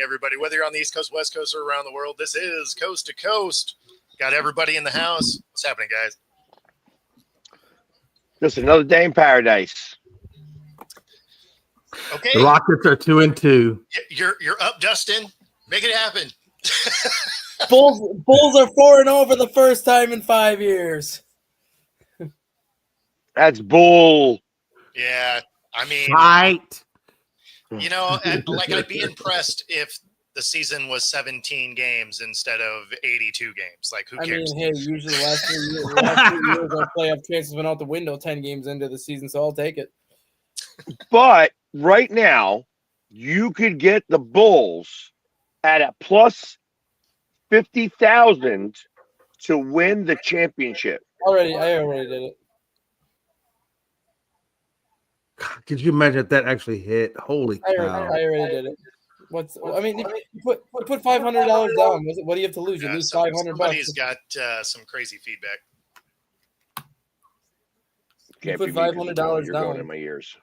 everybody. Whether you're on the East Coast, West Coast, or around the world, this is Coast to Coast. Got everybody in the house. What's happening, guys? Just another day in paradise. Okay. The Rockets are 2-2. You're up, Dustin. Make it happen. Bulls are 4-0 for the first time in 5 years. That's bull. Yeah, I mean, Right. you know, like I'd be impressed if the season was 17 games instead of 82 games. Like, who cares? I mean, hey, usually the last 3 years, our playoff chances went out the window 10 games into the season, so I'll take it. But right now, you could get the Bulls at a plus 50,000 to win the championship. I already did it. Could you imagine if that actually hit? Holy I cow. already did it. You put $500 down. What do you have to lose? You lose $500. Somebody's got some crazy feedback. Can't put be me 'cause $500 you're down. going in my ears.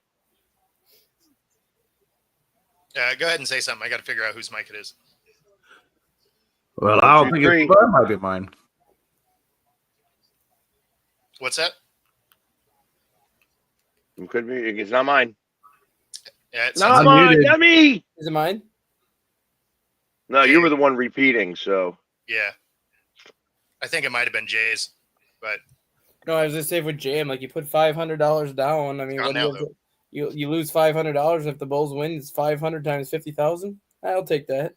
Go ahead and say something. I got to figure out whose mic it is. Well, 1, I don't 2, think 3. it might be mine. What's that? It could be. It's not mine. Yeah, it's Not mine. muted. Not me. Is it mine? No, you were the one repeating. So yeah. I think it might have been Jay's, but No, I was just saying with Jam, like you put $500 down. I mean, Gone what do now, you, have to, you lose $500 if the Bulls win. It's 500 times 50,000. I'll take that.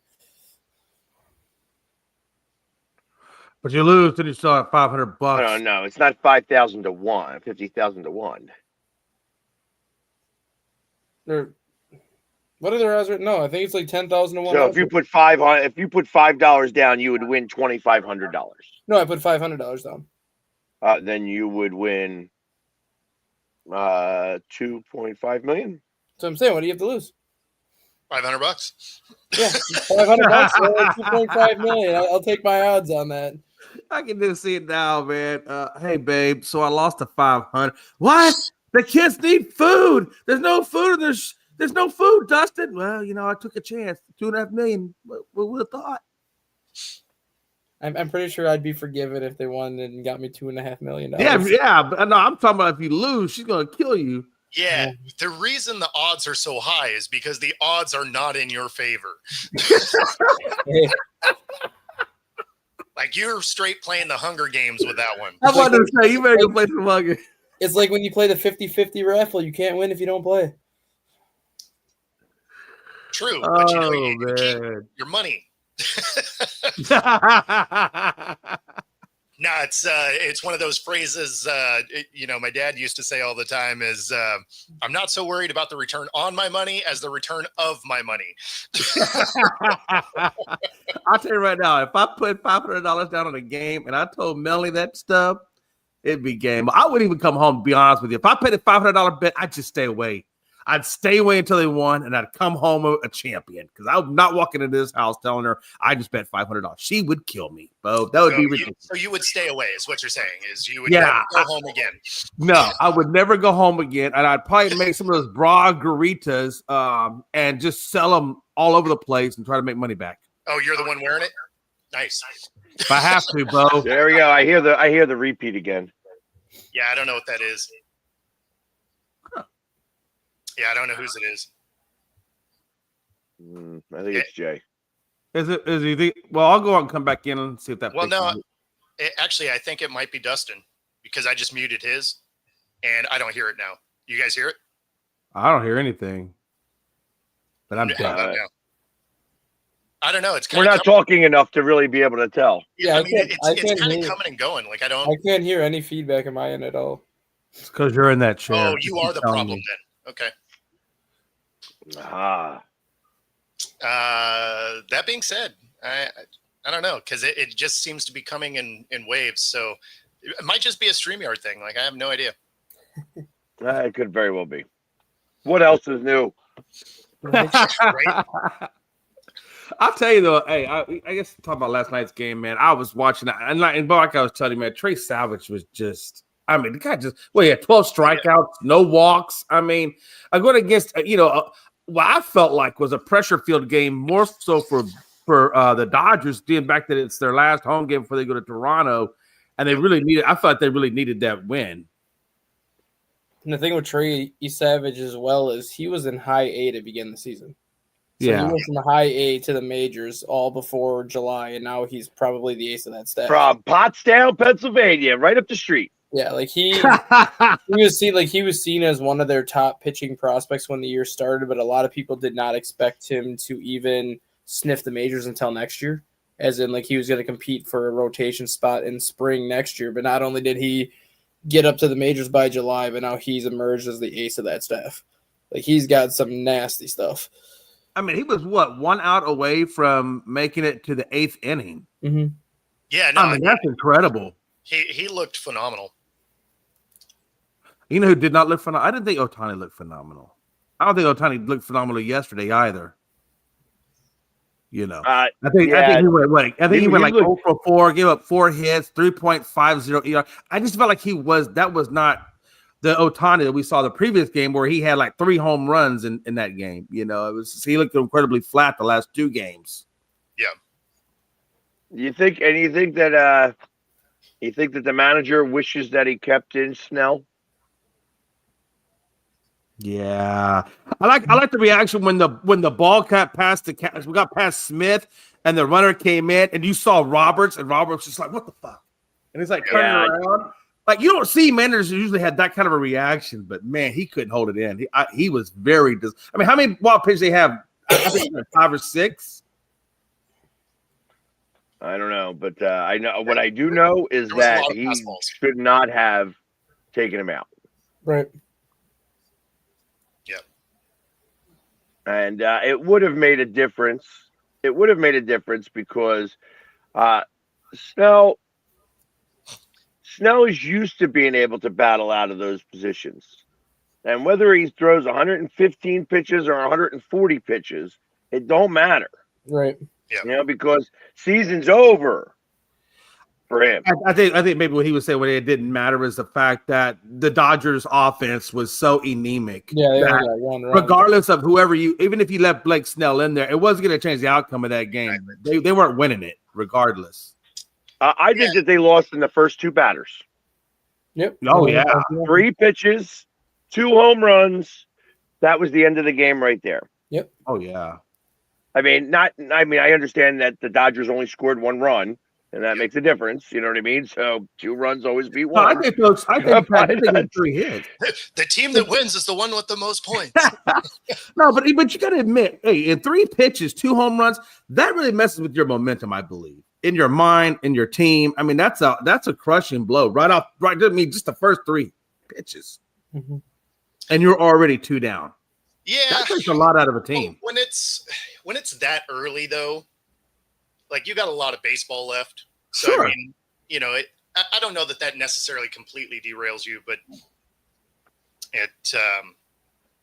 But you lose, then you still have $500. no, it's not 5,000 to 1, 50,000 to 1. What are their odds? No, I think it's like 10,000 to 1. So if you put $5 down, you would win $2,500. No, I put $500 down. Then you would win $2.5 million. So I'm saying, what do you have to lose? $500. Yeah, $500, $2.5 million. I'll take my odds on that. I can just see it now, man. Hey, babe, so I lost to 500. What? The kids need food. There's no food. There's no food, Dustin. Well, you know, I took a chance. $2.5 million. What would have thought? I'm pretty sure I'd be forgiven if they won and got me $2.5 million. Yeah, but no, I'm talking about if you lose, she's gonna kill you. Yeah, the reason the odds are so high is because the odds are not in your favor. Like you're straight playing the Hunger Games with that one. I'm about to say, you better go play some Hunger. It's like when you play the 50-50 raffle, you can't win if you don't play. True, but you know, Oh, you keep man. your money. No, it's one of those phrases, you know, my dad used to say all the time is, I'm not so worried about the return on my money as the return of my money. I'll tell you right now, if I put $500 down on a game and I told Melanie that stuff, it'd be game. I wouldn't even come home, to be honest with you. If I paid a $500 bet, I'd just stay away. I'd stay away until they won, and I'd come home a champion because I'm not walking into this house telling her I just bet $500. She would kill me, Bo. That would be ridiculous. So you would stay away, is what you're saying? Is you would Yeah, never go home again? No, I would never go home again, and I'd probably make some of those bra garitas and just sell them all over the place and try to make money back. Oh, you're the one wearing it? Nice. If I have to, Bo. There we go. I hear the repeat again. Yeah, I don't know what that is. Yeah, I don't know whose it is. I think it's Jay. Is he? Well, I'll go out and come back in and see if that. Well, no, actually, I think it might be Dustin because I just muted his, and I don't hear it now. You guys hear it? I don't hear anything, but I'm How about dead. now? I don't know. It's We're not talking enough to really be able to tell. Yeah, I mean, I it's can't kind of hear. coming and going. Like I don't. I can't hear any feedback in my end at all. It's because you're in that chair. Oh, you are the problem then. Okay. Ah. That being said, I don't know because it just seems to be coming in waves. So it might just be a StreamYard thing. Like I have no idea. It could very well be. What else is new? Right? I'll tell you though. Hey, I guess talk about last night's game, man. I was watching it, and like I was telling you, man, Trey Savage was just. I mean, the guy just. Well, he had 12 strikeouts, no walks. I mean, I'm going against what I felt like was a pressure field game, more so for the Dodgers, being back that it's their last home game before they go to Toronto, and they really needed. I thought they really needed that win. And the thing with Trey Savage as well is he was in high A to begin the season. So Yeah. he went from the high A to the majors all before July, and now he's probably the ace of that staff. From Pottstown, Pennsylvania, right up the street. Yeah, like he was seen as one of their top pitching prospects when the year started, but a lot of people did not expect him to even sniff the majors until next year. As in, like, he was going to compete for a rotation spot in spring next year. But not only did he get up to the majors by July, but now he's emerged as the ace of that staff. Like, he's got some nasty stuff. I mean, he was one out away from making it to the 8th inning. Mm-hmm. Yeah, no, I mean, that's incredible. He looked phenomenal. You know who did not look phenomenal? I didn't think Ohtani looked phenomenal. I don't think Ohtani looked phenomenal yesterday either. You know, I think he went like 0 for 4, gave up 4 hits, 3.50 ER. I just felt like that was not the Ohtani that we saw the previous game where he had like 3 home runs in that game. You know, he looked incredibly flat the last 2 games. Yeah. You think that the manager wishes that he kept in Snell? Yeah, I like the reaction when the ball got past we got past Smith and the runner came in and you saw Roberts and Roberts just like, what the fuck? And he's like turning around. Like, you don't see managers usually had that kind of a reaction, but man, he couldn't hold it in. He was very I mean, how many wild pitches they have? I think 5 or 6. I don't know, but I know what I do know is that he should not have taken him out. Right. And it would have made a difference. It would have made a difference because Snell is used to being able to battle out of those positions. And whether he throws 115 pitches or 140 pitches, it don't matter. Right. Yeah. You know, because season's over for him. I think maybe what he was saying when it didn't matter is the fact that the Dodgers offense was so anemic. Yeah, they only got 1 run. Regardless of even if you left Blake Snell in there, it wasn't going to change the outcome of that game. They weren't winning it regardless. I think that they lost in the first 2 batters. Yep. Oh, yeah. 3 pitches, 2 home runs. That was the end of the game right there. Yep. Oh, yeah. I understand that the Dodgers only scored 1 run, and that makes a difference. You know what I mean? So 2 runs always beat 1. No, I think 3 hits. The team that wins is the one with the most points. No, but you got to admit, hey, in 3 pitches, 2 home runs, that really messes with your momentum, I believe, in your mind, in your team. I mean, that's a crushing blow right off. Right, I mean, just the first 3 pitches, and you're already 2 down. Yeah, that takes a lot out of a team. When it's that early, though, like, you got a lot of baseball left. So, sure. I mean, you know, I don't know that necessarily completely derails you, but it.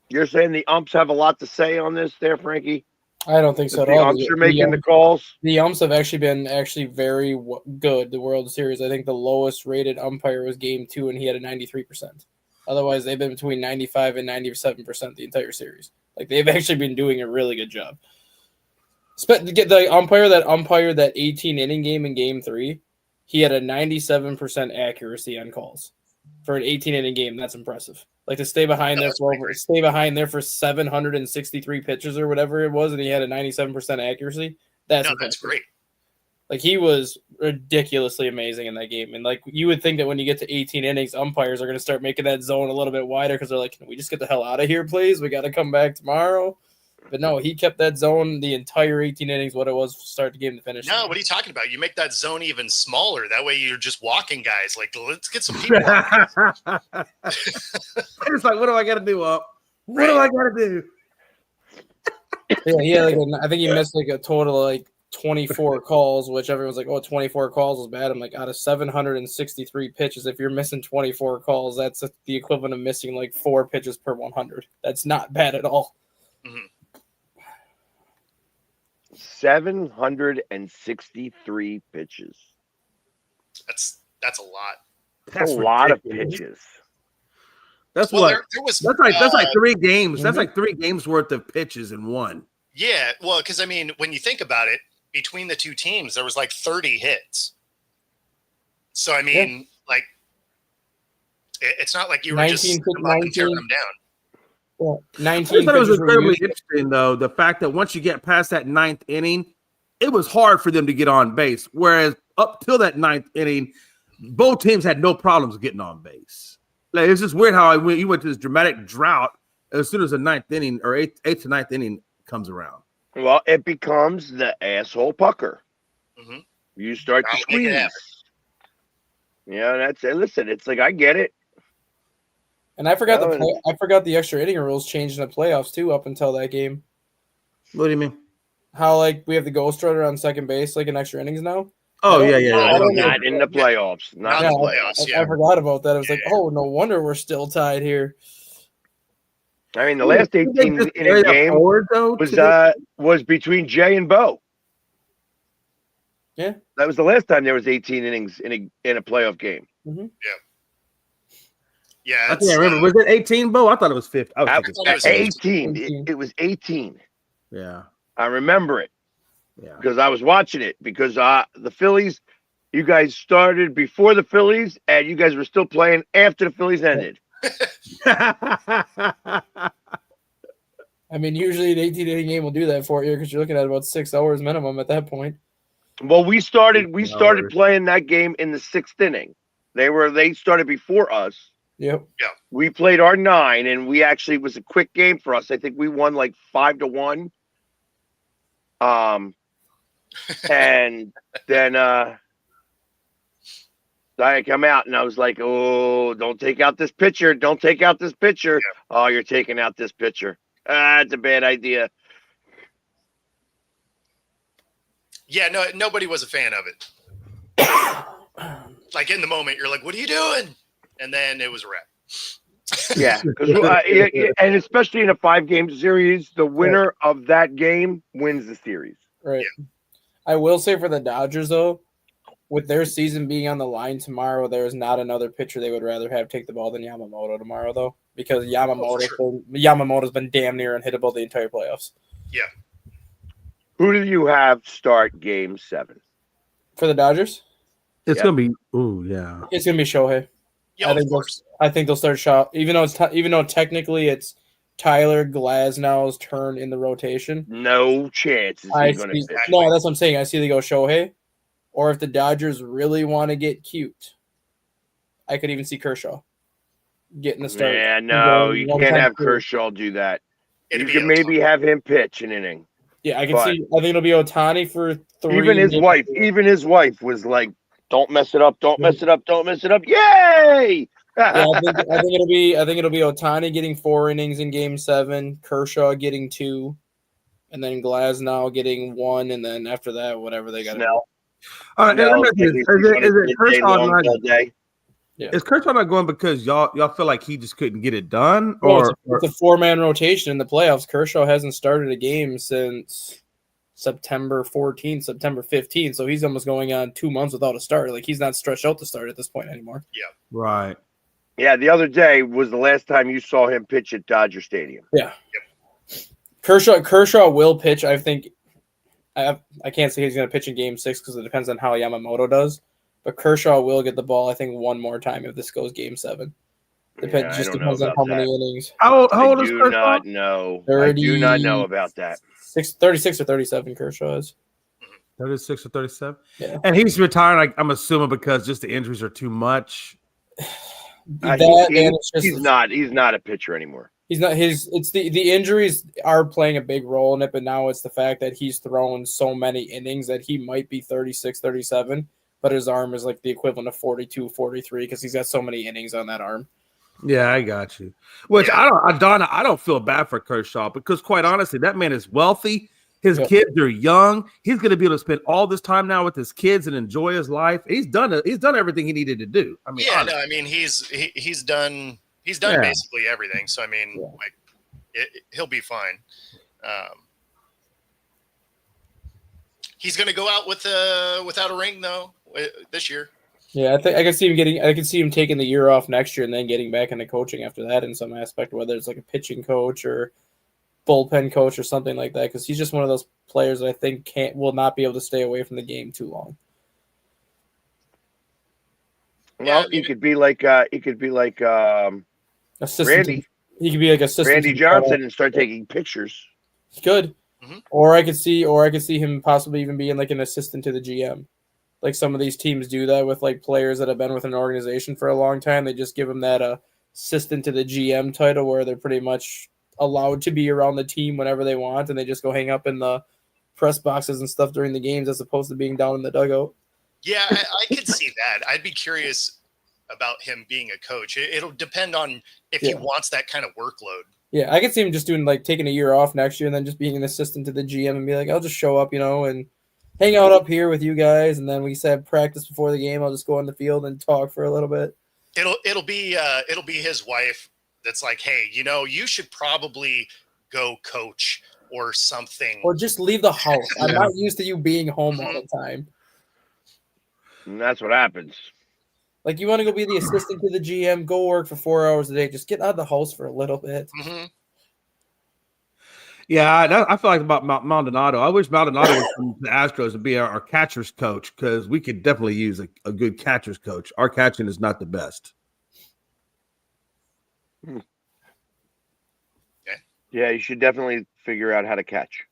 You're saying the umps have a lot to say on this, there, Frankie? I don't think so at all. The umps are making the calls. The umps have actually been very good. The World Series, I think the lowest rated umpire was Game 2, and he had a 93%. Otherwise, they've been between 95 and 97% the entire series. Like, they've actually been doing a really good job. The umpire that umpired that 18-inning game in Game 3, he had a 97% accuracy on calls. For an 18-inning game, that's impressive. Like, to stay behind there for 763 pitches or whatever it was, and he had a 97% accuracy. That's great. Like, he was ridiculously amazing in that game. And, like, you would think that when you get to 18 innings, umpires are going to start making that zone a little bit wider because they're like, can we just get the hell out of here, please? We got to come back tomorrow. But no, he kept that zone the entire 18 innings, what it was to start the game to finish. No, what are you talking about? You make that zone even smaller. That way you're just walking guys. Like, let's get some people out. It's like, what do I got to do, Up? What do I got to do? Yeah, I think he missed like a total of like 24 calls, which everyone's like, 24 calls is bad. I'm like, out of 763 pitches, if you're missing 24 calls, that's the equivalent of missing like 4 pitches per 100. That's not bad at all. Mm-hmm. 763 pitches. That's a lot. That's a lot of pitches. That's Well, what. there was That's like 3 games. Mhm. That's like 3 games worth of pitches in one. yeah. Well, because I mean, when you think about it, between the two teams, there was like 30 hits. So I mean, like, it's not like you were just 19 setting them up and tearing them down. Well, I 19 thought it was pitchers were incredibly used. interesting, though, the fact that once you get past that 9th inning, it was hard for them to get on base. Whereas up till that 9th inning, both teams had no problems getting on base. Like, it's just weird how you went to this dramatic drought as soon as the 9th inning or 8th to 9th inning comes around. Well, it becomes the asshole pucker. Mm-hmm. You start to I'll make it squeeze. happen. Yeah, that's it. Listen, it's like I get it. And I forgot No, I forgot the extra inning rules changed in the playoffs too up until that game. What do you mean? How like we have the ghost runner on second base like in extra innings now. Oh, I don't- yeah. I don't not in the playoffs. Not Not in in the the playoffs. playoffs. I forgot about that. I was like, oh, no wonder we're still tied here. I mean, the last 18 inning game was between Jay and Bo. Yeah. That was the last time there was 18 innings in a playoff game. Yeah, I can't remember. Was it 18, Bo? I thought it was 50. I was That thinking was 18. 18. It was 18. Yeah. I remember it Yeah. because I was watching it because the Phillies, you guys started before the Phillies and you guys were still playing after the Phillies ended. I mean, usually an 18 inning game will do that for you because you're looking at about 6 hours minimum at that point. Well, we started hours. playing that game in the 6th inning. They started before us. Yep. We played our 9, and we actually it was a quick game for us. I think we won like 5-1. And then I come out and I was like, "Oh, don't take out this pitcher! Don't take out this pitcher! Yeah. Oh, you're taking out this pitcher. It's a bad idea." Yeah, no, nobody was a fan of it. Like in the moment, you're like, "What are you doing?" And then it was a wrap. Yeah, and especially in a 5-game series, the winner of that game wins the series. Right. I will say for the Dodgers, though, with their season being on the line tomorrow, there is not another pitcher they would rather have take the ball than Yamamoto tomorrow, though, because Yamamoto's been damn near unhittable the entire playoffs. Yeah. Who do you have start Game 7? For the Dodgers, It's Yep. going to be, yeah. it's gonna be Shohei. Yeah, I think of course. I think they'll start Shaw, even though technically it's Tyler Glasnow's turn in the rotation. No chance is he going to pitch. No, that's what I'm saying. I see they go Shohei, or if the Dodgers really want to get cute, I could even see Kershaw getting the start. Yeah, no, Going you one can't time have through. Kershaw do that. It'd You be can maybe Ohtani. have him pitch an inning. Yeah, I can But- see. I think it'll be Ohtani for 3. Even his wife was like, "Don't mess it up! Don't mess it up! Don't mess it up!" Yay! Yeah, I think it'll be Ohtani getting 4 innings in Game 7, Kershaw getting 2, and then Glasnow getting 1, and then after that, whatever they got. Snell. All right, Snell, is it Kershaw long not, all day. is Kershaw not going because y'all feel like he just couldn't get it done? Well, Or it's a 4-man rotation in the playoffs. Kershaw hasn't started a game since September 14th, September 15th, so he's almost going on 2 months without a start. Like he's not stretched out to start at this point anymore. right. Yeah, the other day was the last time you saw him pitch at Dodger Stadium. Yeah. Kershaw will pitch. I think I can't say he's going to pitch in Game 6 because it depends on how Yamamoto does. But Kershaw will get the ball, I think, one more time if this goes Game 7. Yeah, Just I don't know depends on about how many that. innings. How I old is do Kershaw? not know. I do not know about that. 36 or 37 Kershaw is. 36 or 37? Yeah. And he's retiring, I'm assuming, because just the injuries are too much. He's not a pitcher anymore. He's not it's the injuries are playing a big role in it, but now it's the fact that he's thrown so many innings that he might be 36, 37, but his arm is like the equivalent of 42, 43 because he's got so many innings on that arm. Yeah, I got you. Which I don't feel bad for Kershaw because quite honestly, that man is wealthy. His kids are young. He's going to be able to spend all this time now with his kids and enjoy his life. He's done it. He's done everything he needed to do. I mean, Yeah, no, I mean he's done basically everything. So I mean, he'll be fine. He's going to go out with without a ring though this year. Yeah, I think I could see him taking the year off next year and then getting back into coaching after that in some aspect, whether it's like a pitching coach or bullpen coach or something like that. Because he's just one of those players that I think will not be able to stay away from the game too long. Well, he could be like Assistant. Randy. He could be like assistant. Randy Johnson and start taking pictures. He could. Mm-hmm. Or I could see him possibly even being like an assistant to the GM. Like some of these teams do that with like players that have been with an organization for a long time. They just give them that assistant to the GM title where they're pretty much allowed to be around the team whenever they want, and they just go hang up in the press boxes and stuff during the games as opposed to being down in the dugout. Yeah, I could see that. I'd be curious about him being a coach. It'll depend on if he wants that kind of workload. Yeah, I could see him just doing like taking a year off next year and then just being an assistant to the GM and be like, I'll just show up, and hang out up here with you guys, and then we have practice before the game. I'll just go on the field and talk for a little bit. It'll be his wife that's like, hey, you should probably go coach or something, or just leave the house. I'm not used to you being home all the time. And that's what happens. Like, you want to go be the assistant to the GM, go work for 4 hours a day, just get out of the house for a little bit. Mm-hmm. Yeah, I feel like about Maldonado. I wish Maldonado was from the Astros to be our catcher's coach, because we could definitely use a good catcher's coach. Our catching is not the best. Yeah, you should definitely figure out how to catch.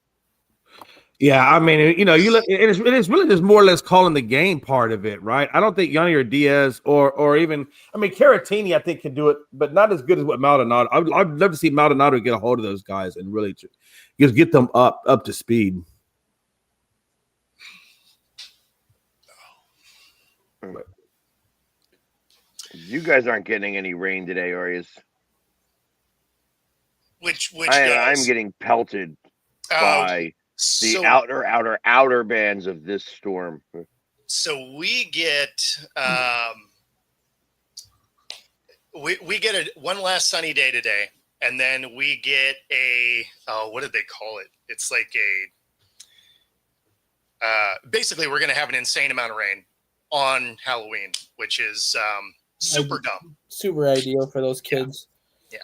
Yeah, I mean, you look. It is really just more or less calling the game part of it, right? I don't think Yanni or Diaz or even, Caratini, I think, can do it, but not as good as what Maldonado. I'd love to see Maldonado get a hold of those guys and really just get them up to speed. You guys aren't getting any rain today, are you? Which I'm getting pelted by the outer bands of this storm. So we get we get one last sunny day today, and then we get what did they call it? It's like basically we're going to have an insane amount of rain on Halloween, which is super dumb. Super ideal for those kids. Yeah.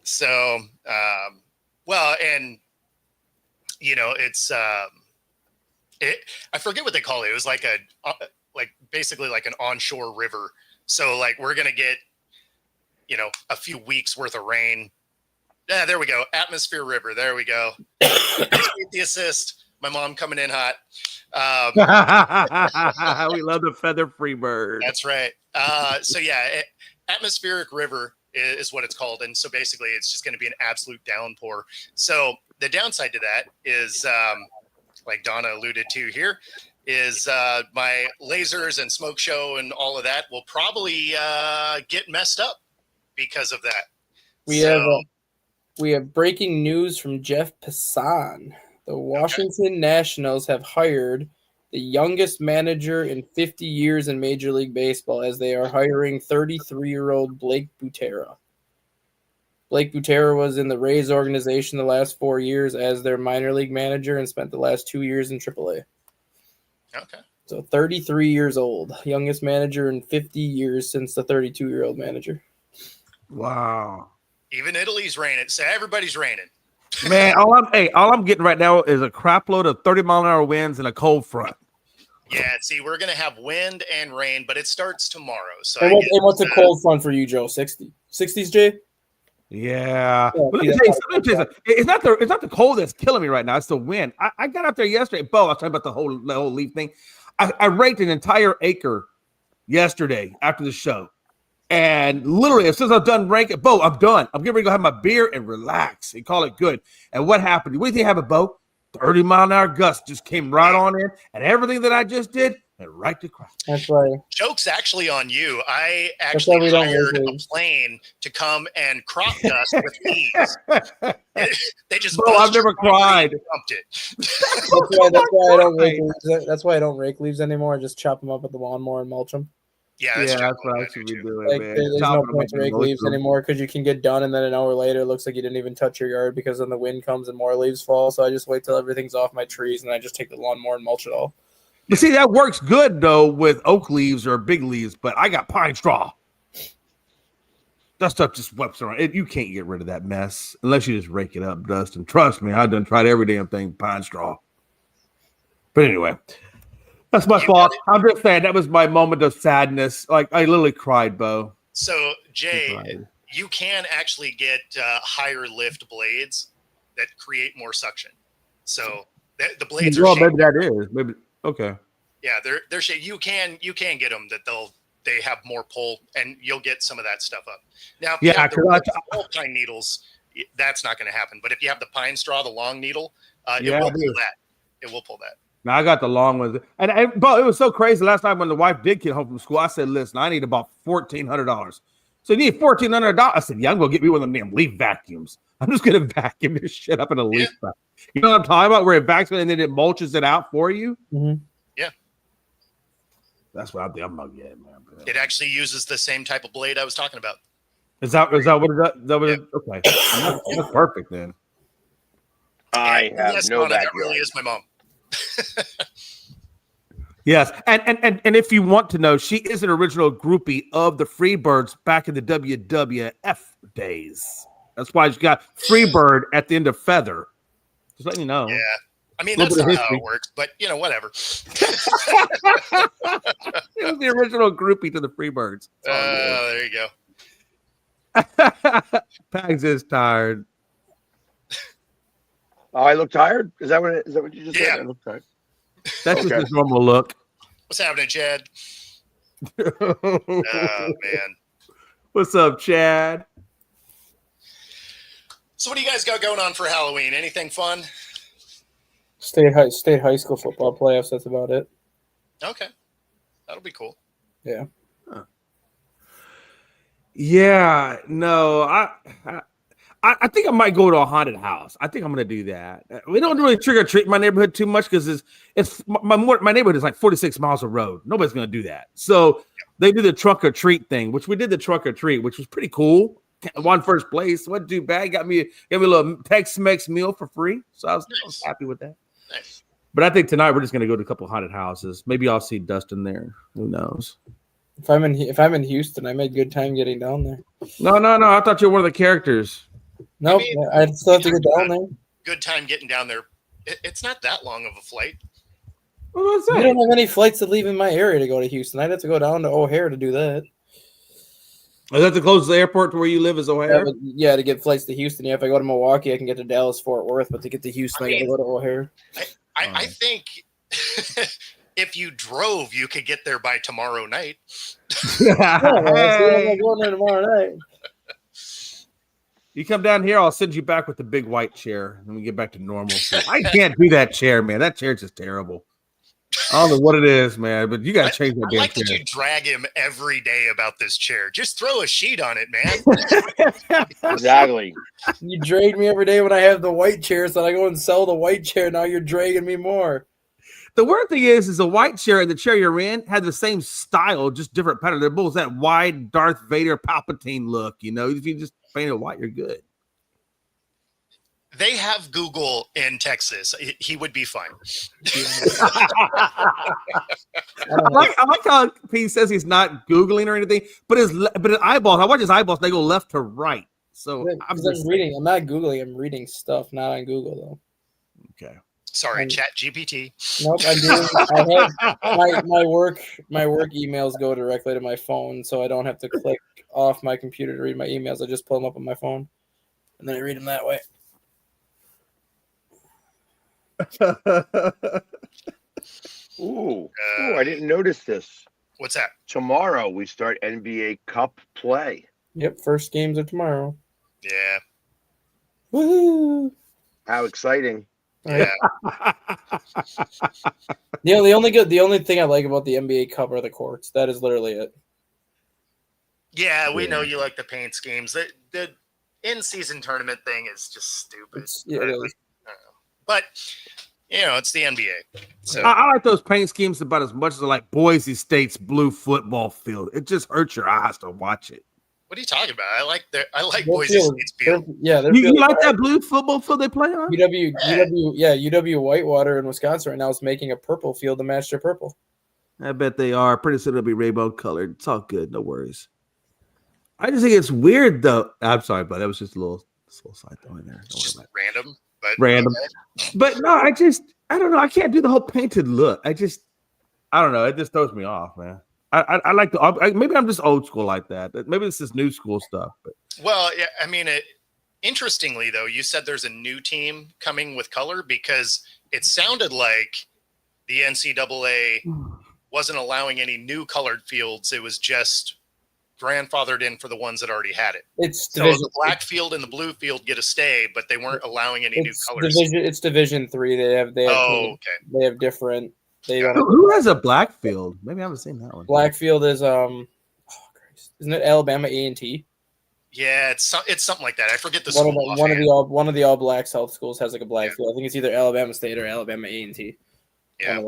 So, well, and it's I forget what they call it. It was like basically like an onshore river. So like we're gonna get a few weeks worth of rain. Yeah, there we go. Atmosphere river. There we go. The assist. My mom coming in hot. We love the feather-free bird. That's right. So yeah, atmospheric river is what it's called. And so basically it's just going to be an absolute downpour. So the downside to that is, like Donna alluded to here, is my lasers and smoke show and all of that will probably get messed up because of that. We have breaking news from Jeff Passan. The Washington Nationals have hired the youngest manager in 50 years in Major League Baseball, as they are hiring 33-year-old Blake Butera. Blake Butera was in the Rays organization the last 4 years as their minor league manager and spent the last 2 years in AAA. Okay. So 33 years old, youngest manager in 50 years since the 32-year-old manager. Wow. Even Italy's raining. So everybody's raining. Man, all I'm getting right now is a crap load of 30-mile-an-hour winds and a cold front. Yeah, see, we're going to have wind and rain, but it starts tomorrow. So and what's a cold front for you, Joe? 60s, Jay? Yeah. Well, let me tell you something. It's not the cold that's killing me right now. It's the wind. I got out there yesterday. Bo, I was talking about the whole leaf thing. I raked an entire acre yesterday after the show. And literally, as soon as I'm done ranking, Bo, I'm done. I'm getting ready to go have my beer and relax and call it good. And what happened? What do you think happened, Bo? 30-mile-an-hour gust just came right on in, and everything that I just did went right to crap. That's right. Joke's actually on you. I actually hired a plane to come and crop dust with leaves. They just Bro, I've never cried. That's why I don't rake leaves anymore. I just chop them up with the lawnmower and mulch them. Yeah, that's what I should be doing, man. There's no point to rake leaves anymore because you can get done and then an hour later it looks like you didn't even touch your yard because then the wind comes and more leaves fall. So I just wait till everything's off my trees and I just take the lawnmower and mulch it all. But see, that works good though with oak leaves or big leaves. But I got pine straw. That stuff just webs around. You can't get rid of that mess unless you just rake it up, Dustin. Trust me, I've done tried every damn thing pine straw. But anyway, that's my fault. I'm just saying that was my moment of sadness. Like I literally cried, Bo. So Jay, you can actually get higher lift blades that create more suction. So the blades are shaped. Maybe that is maybe okay. Yeah, they're shaped. You can get them that they have more pull, and you'll get some of that stuff up. Now, if you have the pine needles, that's not going to happen. But if you have the pine straw, the long needle, it will pull that. It will pull that. Now I got the long ones, but it was so crazy. Last night when the wife did get home from school, I said, "Listen, I need about $1,400." So you need $1,400? I said, "Yeah, I'm gonna get me one of them damn leaf vacuums. I'm just gonna vacuum this shit up in a leaf vacuum." You know what I'm talking about? Where it vacuums and then it mulches it out for you. Mm-hmm. Yeah, that's what I think I'm gonna get, man. It actually uses the same type of blade I was talking about. Is that what it is? Okay, that's perfect then. I have no backyard. That really is my mom. Yes, and if you want to know, she is an original groupie of the Freebirds back in the WWF days. That's why she got Freebird at the end of Feather. Just letting you know. Yeah, I mean that's not how it works, but whatever. It was the original groupie to the Freebirds. There you go. Pags is tired. Oh, I look tired? Is that what you just said? I look tired. That's just his normal look. What's happening, Chad? Oh, man. What's up, Chad? So what do you guys got going on for Halloween? Anything fun? State high school football playoffs, that's about it. Okay. That'll be cool. Yeah. Huh. Yeah, no, I think I might go to a haunted house. I think I'm going to do that. We don't really trick or treat my neighborhood too much because my neighborhood is like 46 miles of road. Nobody's going to do that. So they do the trunk or treat thing, which we did the trunk or treat, which was pretty cool. Won first place. Wasn't too bad. Gave me a little Tex-Mex meal for free. So I was happy with that. Nice. But I think tonight we're just going to go to a couple of haunted houses. Maybe I'll see Dustin there. Who knows? If I'm in Houston, I made good time getting down there. No. I thought you were one of the characters. Nope, I'd still have to get down there. Good time getting down there. It's not that long of a flight. What was that? We don't have any flights that leave in my area to go to Houston. I'd have to go down to O'Hare to do that. Is that the closest airport to where you live is O'Hare? Yeah, to get flights to Houston. Yeah, if I go to Milwaukee, I can get to Dallas, Fort Worth. But to get to Houston, I got to go to O'Hare. I think if you drove, you could get there by tomorrow night. I'm going there tomorrow night. You come down here, I'll send you back with the big white chair, and we get back to normal. I can't do that chair, man. That chair's just terrible. I don't know what it is, man, but you got to change that damn chair. That you drag him every day about this chair. Just throw a sheet on it, man. Exactly. You drag me every day when I have the white chair, so I go and sell the white chair. Now you're dragging me more. The weird thing is the white chair and the chair you're in had the same style, just different pattern. They're both that wide Darth Vader Palpatine look. If you just paint it white, you're good. They have Google in Texas. He would be fine. I like how he says he's not Googling or anything, but his eyeballs, I watch his eyeballs, they go left to right. So I'm reading. I'm not Googling. I'm reading stuff, not on Google, though. Okay. Sorry, Chat GPT. Nope, I have my work emails go directly to my phone, so I don't have to click off my computer to read my emails. I just pull them up on my phone, and then I read them that way. Ooh, I didn't notice this. What's that? Tomorrow we start NBA Cup play. Yep, first games are tomorrow. Yeah. Woohoo! How exciting! Yeah. The only thing I like about the NBA Cup are the courts. That is literally it. Yeah, we know you like the paint schemes. The in-season tournament thing is just stupid. It is. But it's the NBA. So I like those paint schemes about as much as I like Boise State's blue football field. It just hurts your eyes to watch it. What are you talking about? I like Their Boise field- State's field. their You field- like that blue football field they play on? UW Whitewater in Wisconsin right now is making a purple field to match their purple. I bet they are. Pretty soon it'll be rainbow colored. It's all good. No worries. I just think it's weird, though. I'm sorry, but that was just a little side throw in there. It's just random, but Random. okay. But no, I don't know. I can't do the whole painted look. I don't know. It just throws me off, man. I like maybe I'm just old school like that. Maybe this is new school stuff. But Well, yeah, I mean, interestingly though, you said there's a new team coming with color because it sounded like the NCAA wasn't allowing any new colored fields. It was just grandfathered in for the ones that already had it. It's So division. the black field and the blue field get a stay, but they weren't allowing any new It's colors. division. It's Division 3. They have Oh, okay. they have different. They don't. who has a black field? Maybe I haven't seen that one. Blackfield is Christ. Isn't it Alabama A&T? Yeah, it's something like that. I forget the school. One of the all black South schools has like a black field. I think it's either Alabama State or Alabama A&T. Yeah.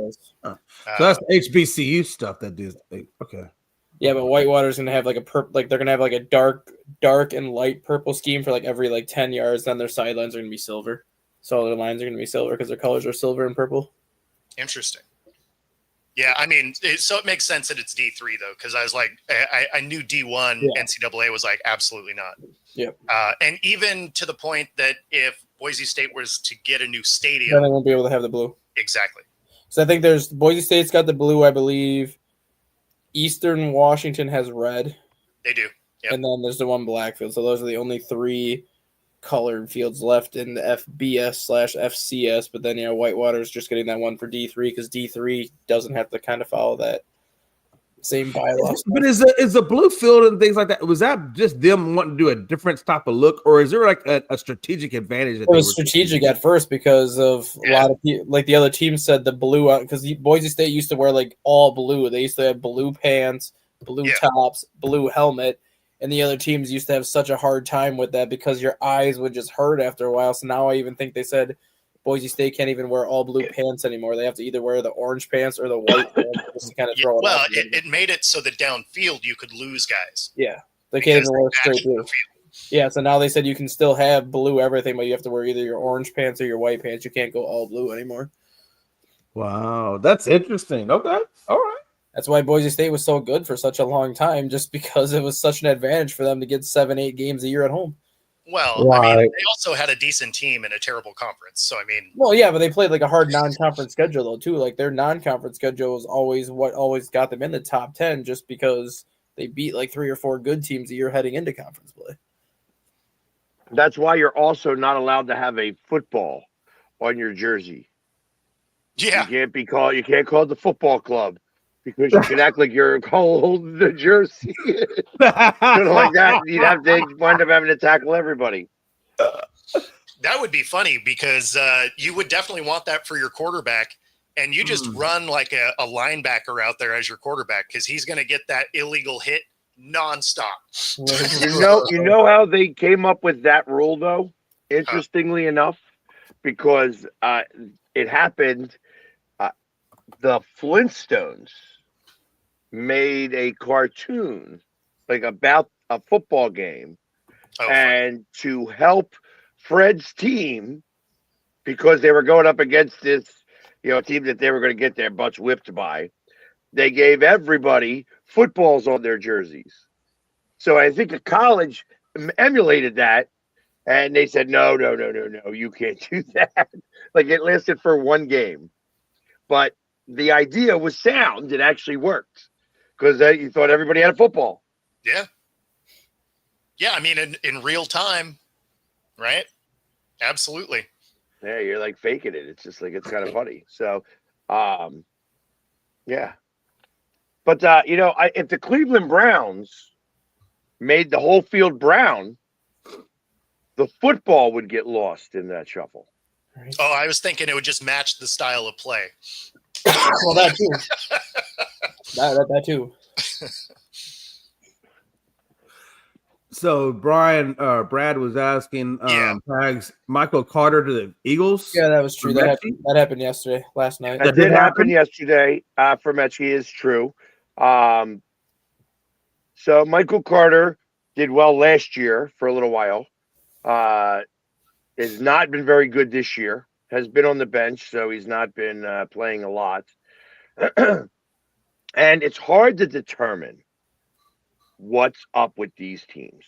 So that's the HBCU stuff that does. Okay. Yeah, but Whitewater's gonna have like they're gonna have like a dark and light purple scheme for like every like 10 yards. Then their sidelines are gonna be silver. So their lines are gonna be silver because their colors are silver and purple. Interesting. Yeah, I mean, so it makes sense that it's D3 though, because I was like, I knew D1 NCAA was like absolutely not. Yep. And even to the point that if Boise State was to get a new Then stadium, they won't be able to have the blue. exactly. So I think there's Boise State's got the blue, I believe. Eastern Washington has red, They do. Yep. and then there's the one black field. So those are the only 3 colored fields left in the FBS/FCS. But then Whitewater is just getting that one for D3 because D3 doesn't have to kind of follow that same bylaws. But is the blue field and things like that? Was that just them wanting to do a different type of look, or is there like a strategic advantage? That It was strategic at first because of a lot of people, like the other team said the blue, because Boise State used to wear like all blue. They used to have blue pants, blue tops, blue helmet, and the other teams used to have such a hard time with that because your eyes would just hurt after a while. So now I even think they said Boise State can't even wear all blue pants anymore. They have to either wear the orange pants or the white pants just to kind of throw it Well, off. it made it so that downfield you could lose guys. Yeah, they can't because even wear they straight matched blue. the field. Yeah, so now they said you can still have blue everything, but you have to wear either your orange pants or your white pants. You can't go all blue anymore. Wow, that's interesting. Okay, all right. That's why Boise State was so good for such a long time, just because it was such an advantage for them to get 7-8 games a year at home. Well, I mean, Right. they also had a decent team in a terrible conference. So, I mean, Well, yeah, but they played like a hard non-conference schedule though too. Like their non-conference schedule was always what always got them in the top 10, just because they beat like 3 or 4 good teams a year heading into conference play. That's why you're also not allowed to have a football on your jersey. yeah. You can't call it the football club because you can act like you're holding the jersey. Something like that. You'd have to wind up having to tackle everybody. That would be funny because you would definitely want that for your quarterback, and you just run like a linebacker out there as your quarterback because he's going to get that illegal hit nonstop. You know how they came up with that rule though? Interestingly enough, because it happened. The Flintstones made a cartoon like about a football game, and to help Fred's team, because they were going up against this, team that they were going to get their butts whipped by, they gave everybody footballs on their jerseys. So I think a college emulated that, and they said, no, you can't do that. Like it lasted for one game, but the idea was sound. It actually worked because you thought everybody had a football. Yeah. Yeah, I mean, in real time, right? Absolutely. Yeah, you're like faking it. It's just like it's kind of funny. So, yeah. But if the Cleveland Browns made the whole field brown, the football would get lost in that shuffle. Oh, I was thinking it would just match the style of play. Well, that too. that too. So Brad was asking Pags, Michael Carter to the Eagles. Yeah, that was true. That happened yesterday, last night. That did happen yesterday for Mechie, is true. So Michael Carter did well last year for a little while. Has not been very good this year. Has been on the bench, so he's not been playing a lot. And it's hard to determine what's up with these teams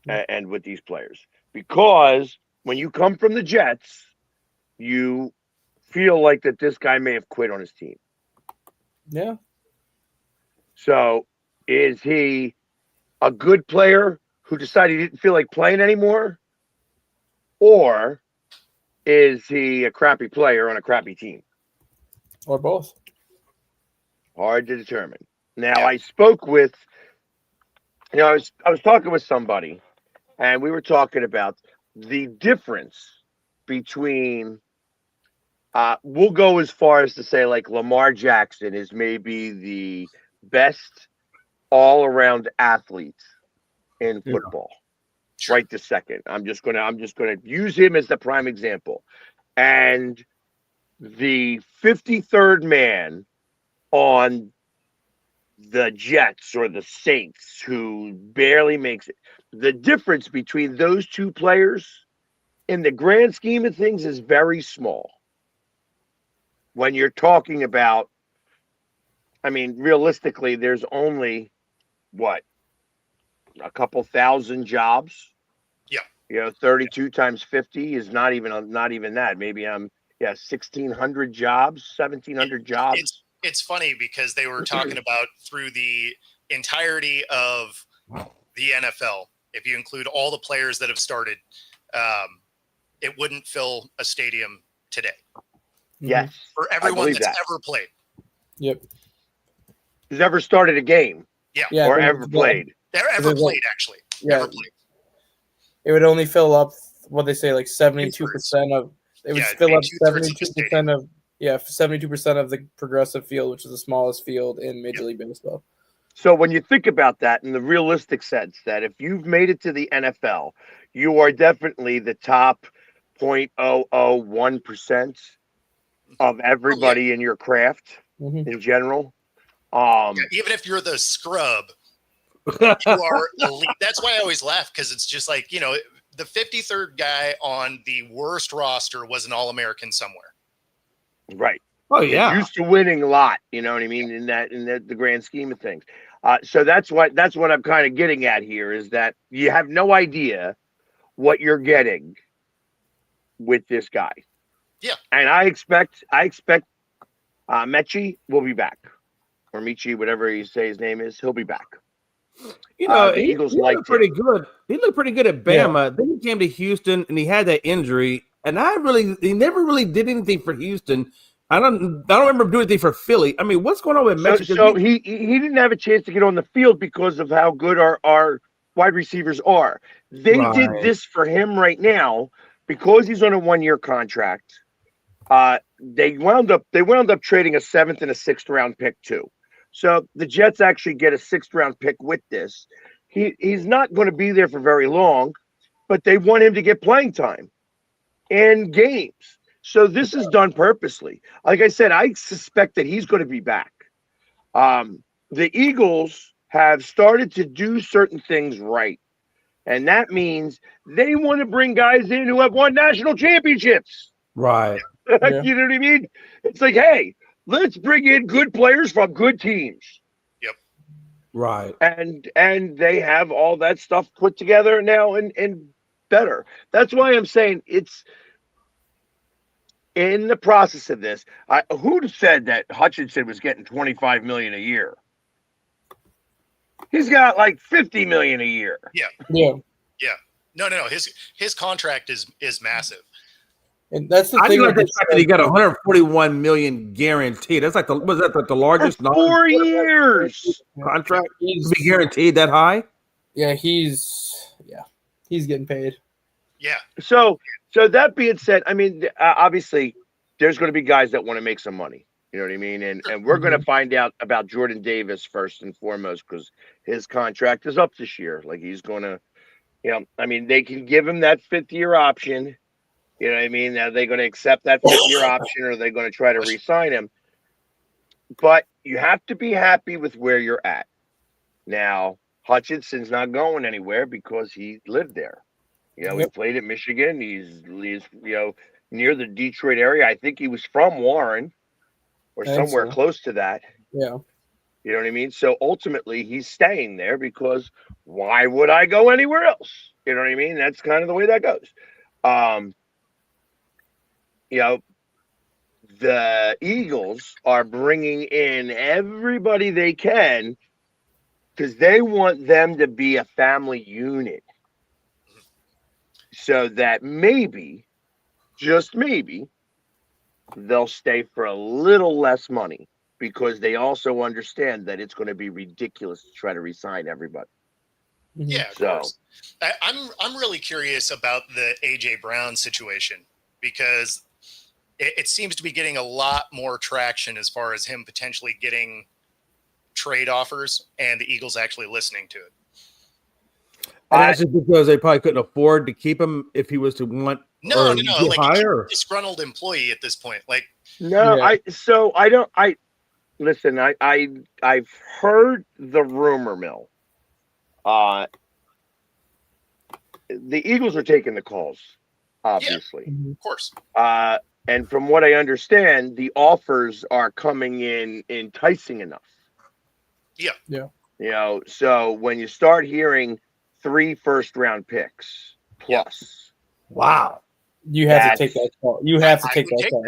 and with these players, because when you come from the Jets, you feel like that this guy may have quit on his team. Yeah. So is he a good player who decided he didn't feel like playing anymore? Or is he a crappy player on a crappy team? Or both. Hard to determine. Now, I spoke with, I was talking with somebody, and we were talking about the difference between, we'll go as far as to say like Lamar Jackson is maybe the best all-around athlete in football. Right this second. I'm just gonna use him as the prime example. And the 53rd man on the Jets or the Saints, who barely makes it. The difference between those two players in the grand scheme of things is very small. When you're talking about, I mean, realistically, there's only what, a couple thousand jobs. 32 times 50 is not even that. Maybe 1,600 jobs, 1,700 jobs. It's funny because they were talking about through the entirety of the NFL, if you include all the players that have started, it wouldn't fill a stadium today. Yes. For everyone that's ever played. Yep. Who's ever started a game. Yeah. Or ever played. Ever played, actually. Yeah. Ever played. It would only fill up what they say, like 72% of. It would fill up 72% of 72% of the Progressive Field, which is the smallest field in Major League Baseball. So when you think about that in the realistic sense, that if you've made it to the NFL, you are definitely the top 0.001% of everybody in your craft in general. Even if you're the scrub, you are elite. That's why I always laugh, because it's just like, the 53rd guy on the worst roster was an All-American somewhere. Right. Oh yeah. Used to winning a lot, you know what I mean, in the grand scheme of things. So that's what I'm kind of getting at here, is that you have no idea what you're getting with this guy. Yeah. And I expect Mechie will be back. Or Michi, whatever you say his name is, he'll be back. He Eagles looked pretty good. He looked pretty good at Bama. Yeah. Then he came to Houston and he had that injury. And he never really did anything for Houston. I don't remember doing anything for Philly. I mean, what's going on with Mexico? So he didn't have a chance to get on the field because of how good our wide receivers are. They did this for him right now because he's on a 1-year contract. They wound up trading a 7th and a 6th round pick too. So the Jets actually get a 6th round pick with this. He's not going to be there for very long, but they want him to get playing time in games. So this is done purposely. Like I said, I suspect that he's going to be back. The Eagles have started to do certain things right. And that means they want to bring guys in who have won national championships. Right. Yeah. You know what I mean? It's like, hey, let's bring in good players from good teams. Yep. Right. And they have all that stuff put together now and better. That's why I'm saying it's in the process of this. Who'd said that Hutchinson was getting $25 million a year? He's got like $50 million a year. Yeah. Yeah. Yeah. No. His contract is massive. And that's the thing. Like that he got $141 million guaranteed. That's like the largest for 4 years contract to be guaranteed that high. Yeah, he's getting paid. Yeah. So that being said, I mean, obviously, there's going to be guys that want to make some money. You know what I mean? And we're going to find out about Jordan Davis first and foremost, because his contract is up this year. Like, he's going to, I mean, they can give him that 5th-year option. You know what I mean? Are they going to accept that 5th-year option, or are they going to try to re-sign him? But you have to be happy with where you're at. Now, Hutchinson's not going anywhere because he lived there. He Yep. played at Michigan. He's near the Detroit area. I think he was from Warren or I think somewhere so. close to that. Yeah. You know what I mean? So ultimately, he's staying there because why would I go anywhere else? You know what I mean? That's kind of the way that goes. The Eagles are bringing in everybody they can because they want them to be a family unit so that maybe, just maybe, they'll stay for a little less money because they also understand that it's going to be ridiculous to try to re-sign everybody. Yeah, of course. I'm really curious about the AJ Brown situation because it seems to be getting a lot more traction as far as him potentially getting trade offers and the Eagles actually listening to it. And that's just because they probably couldn't afford to keep him if he was to want no, like higher. a disgruntled employee at this point. Like no, yeah. Listen, I've heard the rumor mill. The Eagles are taking the calls, obviously. Yeah, of course. And from what I understand, the offers are coming in enticing enough. Yeah. So when you start hearing 3 first-round picks plus, wow, you have to take that call. You have to take that call.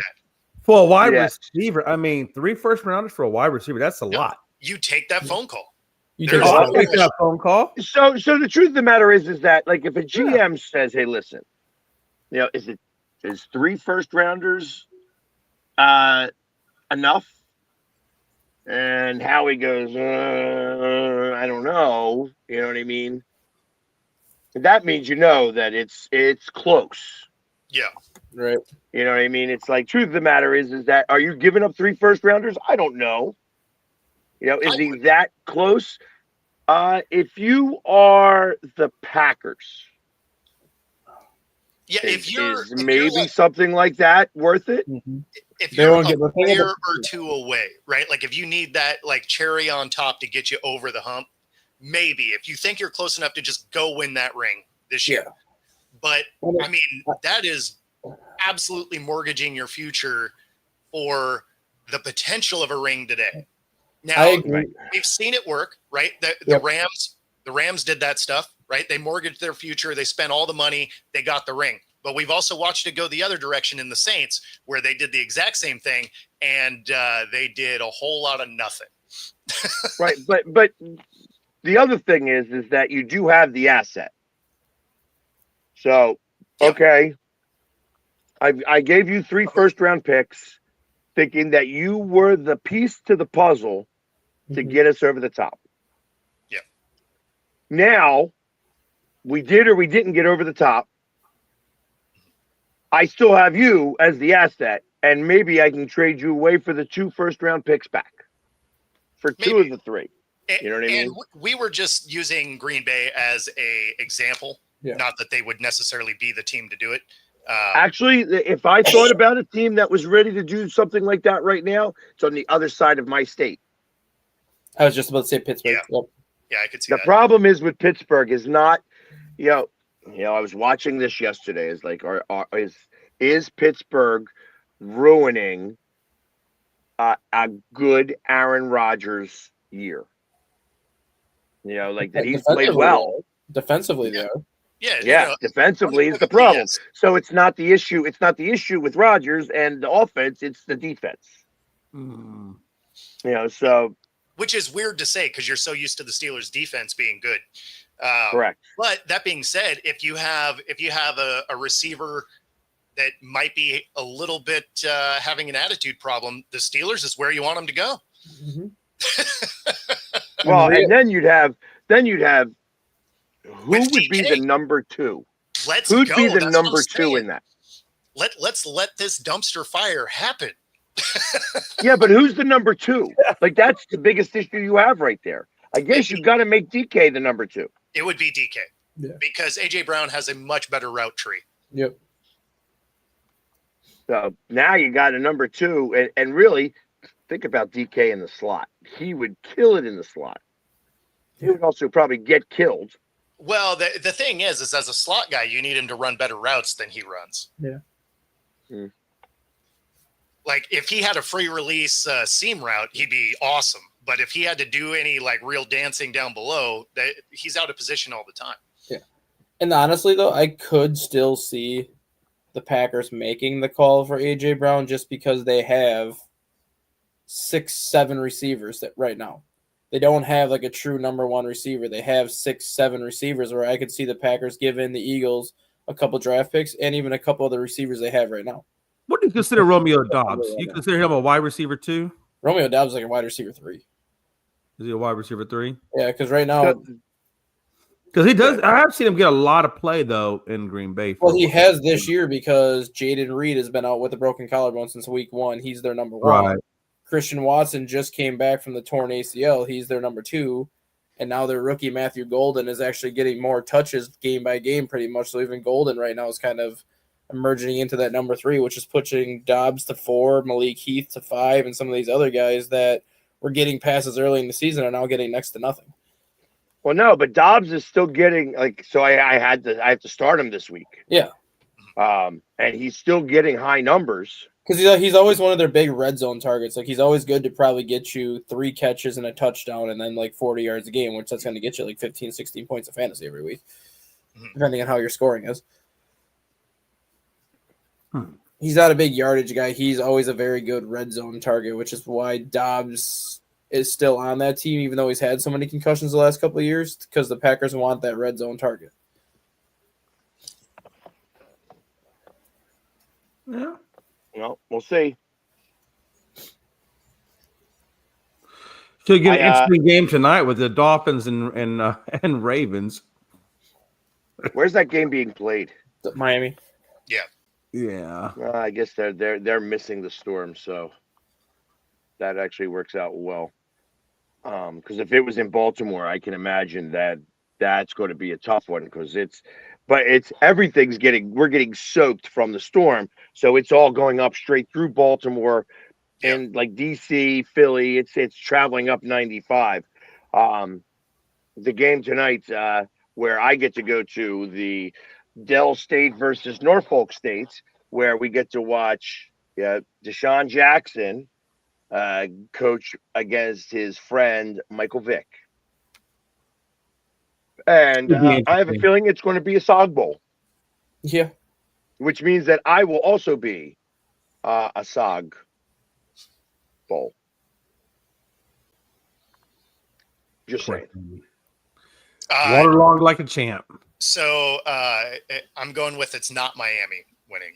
For a wide receiver, I mean, 3 first rounders for a wide receiver, that's a lot. You take that phone call. I'll take that phone call. So the truth of the matter is that like if a GM says, "Hey, listen, is 3 first rounders enough?" And Howie goes, "I don't know." You know what I mean? That means that it's close. Yeah. Right. You know what I mean? It's like, truth of the matter is that are you giving up 3 first rounders? I don't know. Is he that close? If you are the Packers, is maybe like, something like that worth it? Mm-hmm. If you're a player or 2 away, right? Like if you need that like cherry on top to get you over the hump, maybe if you think you're close enough to just go win that ring this year. But I mean, that is absolutely mortgaging your future for the potential of a ring today. Now, we've seen it work, right? The Rams did that stuff, right? They mortgaged their future. They spent all the money. They got the ring. But we've also watched it go the other direction in the Saints, where they did the exact same thing, and they did a whole lot of nothing. Right, but the other thing is that you do have the asset. So, okay, I gave you 3 first-round picks, thinking that you were the piece to the puzzle to get us over the top. Yeah. Now, we did or we didn't get over the top. I still have you as the asset, and maybe I can trade you away for the 2 first-round picks back for 2 of the 3. You know what I mean? And we were just using Green Bay as a example, not that they would necessarily be the team to do it. Actually, if I thought about a team that was ready to do something like that right now, it's on the other side of my state. I was just about to say Pittsburgh. Yeah, I could see the that. problem is with Pittsburgh is not, I was watching this yesterday. Is like, is Pittsburgh ruining a good Aaron Rodgers year? Like that he's played well defensively there. Yeah, defensively is the problem. Yes. So it's not the issue. It's not the issue with Rodgers and the offense. It's the defense. So which is weird to say because you're so used to the Steelers' defense being good. Correct. But that being said, if you have a receiver that might be a little bit having an attitude problem, the Steelers is where you want them to go. Mm-hmm. Well, and then you'd have who with would DK, be the number 2? Who'd be the number 2 in that? Let's let this dumpster fire happen. Yeah, but who's the number 2? Like that's the biggest issue you have right there. I guess you've got to make DK the number 2. It would be DK because AJ Brown has a much better route tree. Yep. So now you got a number 2, and really think about DK in the slot. He would kill it in the slot. he would also probably get killed. Well, the thing is as a slot guy, you need him to run better routes than he runs. Yeah. Like if he had a free release seam route, he'd be awesome. But if he had to do any like real dancing down below, he's out of position all the time. Yeah. And honestly, though, I could still see the Packers making the call for A.J. Brown just because they have 6-7 receivers that right now. They don't have like a true number one receiver. They have 6-7 receivers where I could see the Packers giving the Eagles a couple draft picks and even a couple other receivers they have right now. What do you consider Romeo Dobbs? You consider him a wide receiver too? Romeo Dobbs is like a wide receiver 3. Is he a wide receiver 3? Yeah, because right now, because he does. I have seen him get a lot of play though in Green Bay. Well, he has this year because Jaden Reed has been out with a broken collarbone since week 1. He's their number 1. Right. Christian Watson just came back from the torn ACL. He's their number 2. And now their rookie Matthew Golden is actually getting more touches game by game pretty much. So even Golden right now is kind of emerging into that number 3, which is pushing Dobbs to 4, Malik Heath to 5, and some of these other guys that were getting passes early in the season are now getting next to nothing. Well, no, but Dobbs is still getting so I have to start him this week. Yeah. And he's still getting high numbers. Because he's always one of their big red zone targets. Like, he's always good to probably get you 3 catches and a touchdown and then, like, 40 yards a game, which that's going to get you, like, 15, 16 points of fantasy every week, depending on how your scoring is. He's not a big yardage guy. He's always a very good red zone target, which is why Dobbs is still on that team, even though he's had so many concussions the last couple of years, because the Packers want that red zone target. Yeah. Well, we'll see. So you get an interesting game tonight with the Dolphins and Ravens. Where's that game being played? Miami. Yeah. I guess they're missing the storm, so that actually works out well. Because if it was in Baltimore, I can imagine that's going to be a tough one because we're getting soaked from the storm, so it's all going up straight through Baltimore and like DC, Philly. It's traveling up 95. The game tonight, where I get to go to the Dell State versus Norfolk State, where we get to watch Deshaun Jackson coach against his friend Michael Vick. And I have a feeling it's going to be a SOG Bowl. Yeah. Which means that I will also be a SOG Bowl. Just saying. Waterlogged like a champ. So I'm going with it's not Miami winning.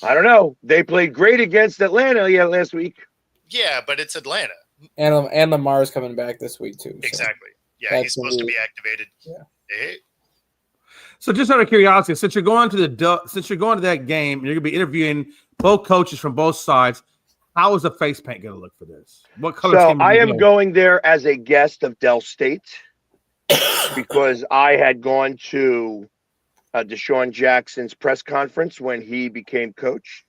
I don't know. They played great against Atlanta last week. Yeah, but it's Atlanta. And Lamar's coming back this week too. So. Exactly. Yeah, he's supposed to be activated. Yeah. Hey. So just out of curiosity, since you're going to that game and you're gonna be interviewing both coaches from both sides, how is the face paint gonna look for this? What color? So I am going there as a guest of Dell State because I had gone to Deshaun Jackson's press conference when he became coach.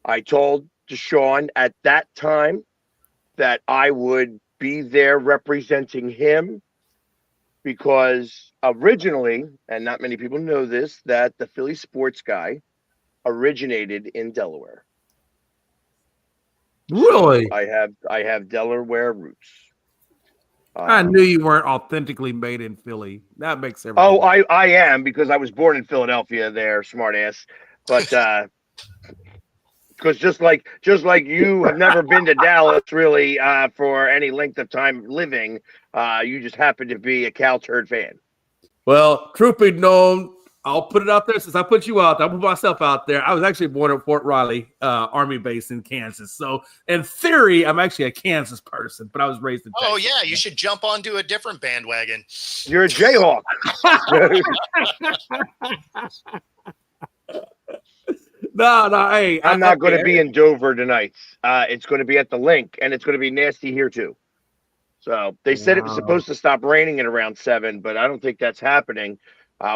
I told Deshaun at that time that I would be there representing him because originally, and not many people know this, that the Philly sports guy originated in Delaware. Really? So I have Delaware roots. I knew you weren't authentically made in Philly. That makes everything. Oh, I am because I was born in Philadelphia there, smart ass. But because just like you have never been to Dallas really for any length of time living, you just happen to be a Cal Turd fan. Well, truth be known, I'll put it out there since I put you out there. I'll put myself out there. I was actually born at Fort Riley Army Base in Kansas. So in theory, I'm actually a Kansas person, but I was raised in Texas. Oh, yeah. You should jump onto a different bandwagon. You're a Jayhawk. No. Hey, I'm not going to be in Dover tonight. It's going to be at the Link, and it's going to be nasty here too. So they said it was supposed to stop raining at around 7, but I don't think that's happening.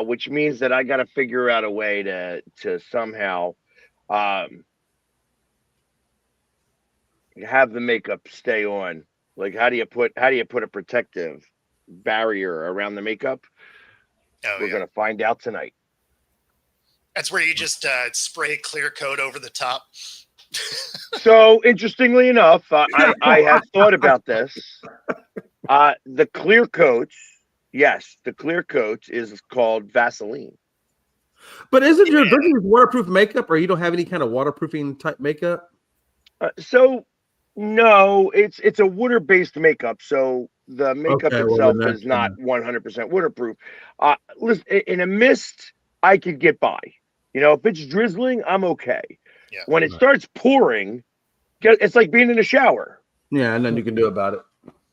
Which means that I got to figure out a way to somehow have the makeup stay on Like how do you put a protective barrier around the makeup? Oh, We're gonna find out tonight. That's where you just spray clear coat over the top. So interestingly enough, I have thought about this. The clear coat, yes, the clear coat is called Vaseline. But don't you use waterproof makeup, or you don't have any kind of waterproofing type makeup? So no, it's a water-based makeup. So the makeup itself is not 100% waterproof. Listen, in a mist, I could get by. If it's drizzling, I'm okay. Yeah. When it starts pouring, it's like being in a shower. Yeah, and nothing you can do about it.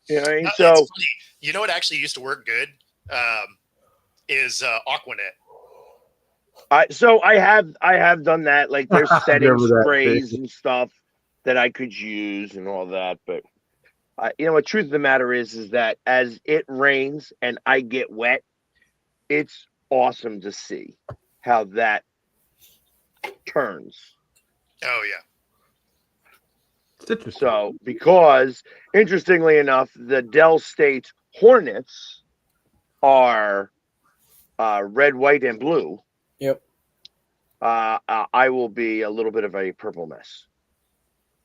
You know what I mean? That's So funny. You know what actually used to work good is Aquanet. So I have done that. Like there's setting sprays and stuff that I could use and all that. But what truth of the matter is that as it rains and I get wet, it's awesome to see how that turns. Oh yeah. It's interesting. So because interestingly enough, the Dell State Hornets are red, white, and blue. Yep. I will be a little bit of a purple mess.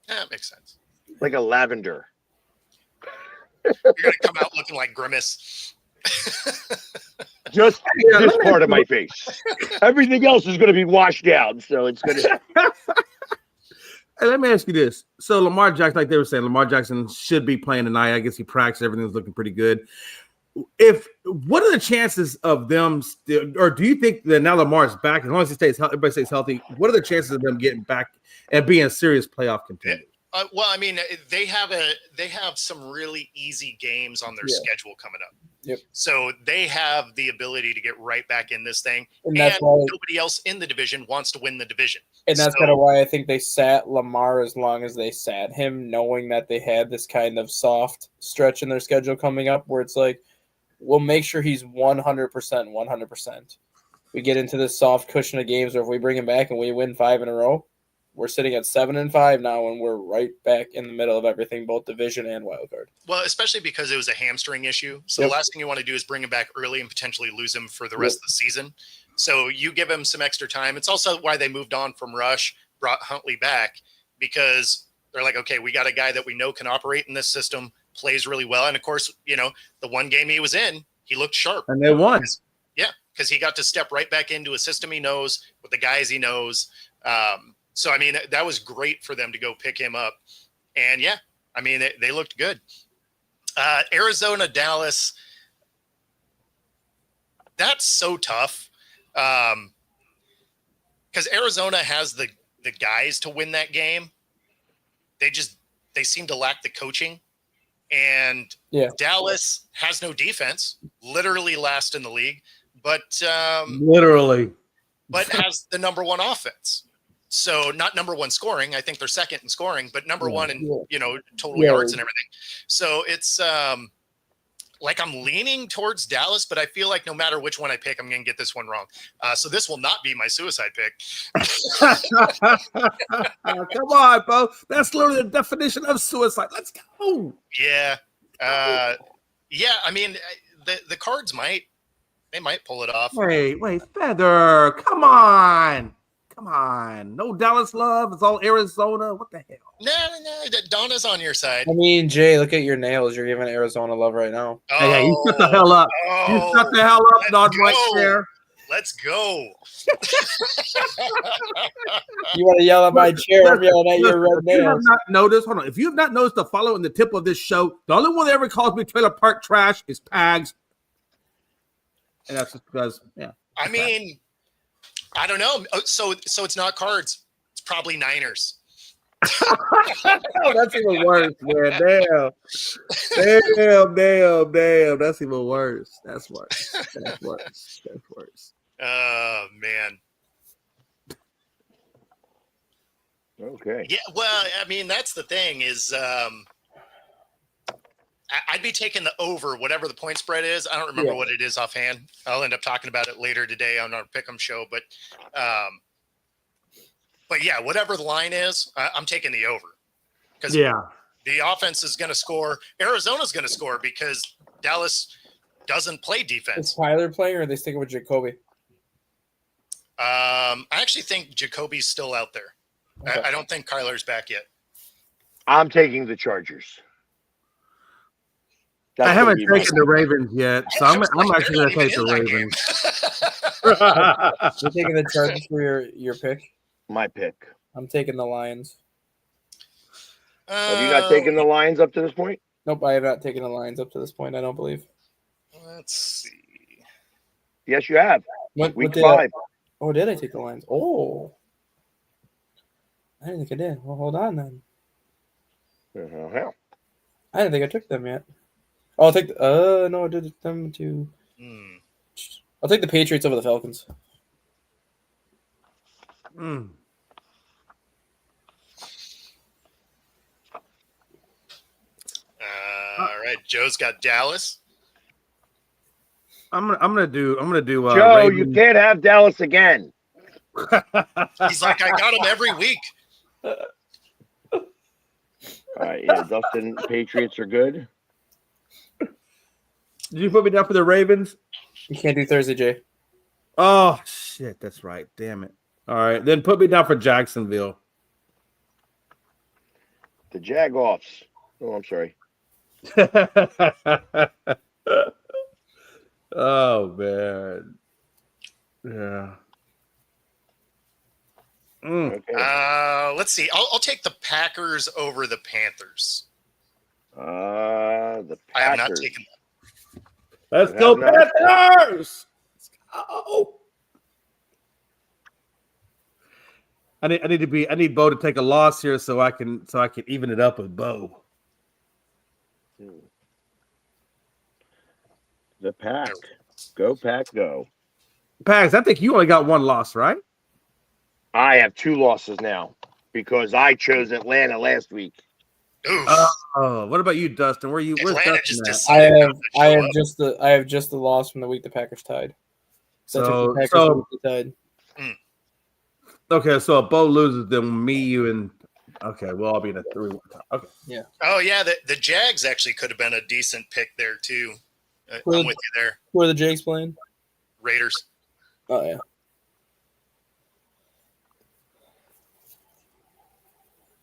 Yeah, that makes sense. Like a lavender. You're gonna come out looking like Grimace. Just this part of my face. Everything else is going to be washed out, so it's going to. Hey, let me ask you this. So Lamar Jackson, like they were saying, Lamar Jackson should be playing tonight. I guess he practiced. Everything's looking pretty good. What are the chances of them still, or do you think that now Lamar's back, as long as he stays healthy, everybody stays healthy, what are the chances of them getting back and being serious playoff contenders? Well, I mean, they have some really easy games on their schedule coming up. Yep. So they have the ability to get right back in this thing, and nobody else in the division wants to win the division. And that's kind of why I think they sat Lamar as long as they sat him, knowing that they had this kind of soft stretch in their schedule coming up, where it's like, we'll make sure he's 100%. We get into this soft cushion of games where if we bring him back and we win 5 in a row, we're sitting at 7-5 now, and we're right back in the middle of everything, both division and wild card. Well, especially because it was a hamstring issue. So the last thing you want to do is bring him back early and potentially lose him for the rest of the season. So you give him some extra time. It's also why they moved on from Rush, brought Huntley back, because they're like, okay, we got a guy that we know can operate in this system, plays really well. And of course, the one game he was in, he looked sharp. And they won. Yeah, because he got to step right back into a system he knows with the guys he knows. So, I mean, that was great for them to go pick him up. And, yeah, I mean, they looked good. Arizona, Dallas, that's so tough. Because Arizona has the guys to win that game. They seem to lack the coaching. And Dallas has no defense, literally last in the league, but has the number one offense. So not number one scoring. I think they're second in scoring, but number one in, total yards and everything. So it's like I'm leaning towards Dallas, but I feel like no matter which one I pick, I'm going to get this one wrong. So this will not be my suicide pick. Come on, bro. That's literally the definition of suicide. Let's go. Yeah. I mean, the Cards might pull it off. Wait, Feather. Come on. No Dallas love. It's all Arizona. What the hell? No. Donna's on your side. I mean, Jay, look at your nails. You're giving Arizona love right now. Hey, you shut the hell up. You shut the hell up, non-white chair. Let's go. You want to yell at my chair? I'm yelling at your red nails. You have not noticed. Hold on. If you have not noticed the follow in the tip of this show, the only one that ever calls me trailer park trash is Pags. And that's just because, I mean, I don't know. So it's not Cards. It's probably Niners. Oh, that's even worse, man. Damn. That's even worse. That's worse. Oh, man. Okay. Yeah, well, I mean, that's the thing is I'd be taking the over, whatever the point spread is. I don't remember what it is offhand. I'll end up talking about it later today on our Pick'em show. But yeah, whatever the line is, I'm taking the over. Because The offense is going to score. Arizona's going to score because Dallas doesn't play Is defense. Tyler playing, or are they sticking with Jacoby? I actually think Jacoby's still out there. Okay. I don't think Kyler's back yet. I'm taking the Chargers. I That's haven't gonna be my taken the Ravens yet, so I'm actually going to take the Ravens. You're taking the Chargers for your pick. pick. I'm taking the Lions. Have you not taken the Lions up to this point? Nope, I have not taken the Lions up to this point. I don't believe. Let's see. Yes, you have. What Week did 5. Oh, did I take the Lions? Oh, I didn't think I did. Well, hold on then. Hell. I didn't think I took them yet. Oh, I'll take. No, I did them too. I'll take the Patriots over the Falcons. Mm. All right, Joe's got Dallas. I'm gonna do. Joe, Ravens. you can't have Dallas again. He's like, I got him every week. All right, yeah, Dustin, Patriots are good. Did you put me down for the Ravens? You can't do Thursday, Jay. Oh shit, that's right. Damn it. All right, then put me down for Jacksonville. The Jagoffs. Oh, I'm sorry. Oh man. Yeah. Okay. Let's see. I'll take the Packers over the Panthers. The I have not Packers. taken them. Let's You go have not- Panthers. Let's go. I need Bo to take a loss here so I can even it up with Bo. The Pack. Go Pack, go. Pags, I think you only got one loss, right? I have 2 losses now because I chose Atlanta last week. Oof. Oh, what about you, Dustin? Where's Atlanta Dustin just at? decided I have not to show up. I have just the loss from the week the Packers tied. So I took the Packers So- the week they tied. Okay, so if Bo loses, then me, you, and okay, we'll all be in a 3-1 tie. Okay. Oh yeah, the Jags actually could have been a decent pick there too. I'm Well- with you there. Who are the Jakes playing? Raiders. Oh yeah.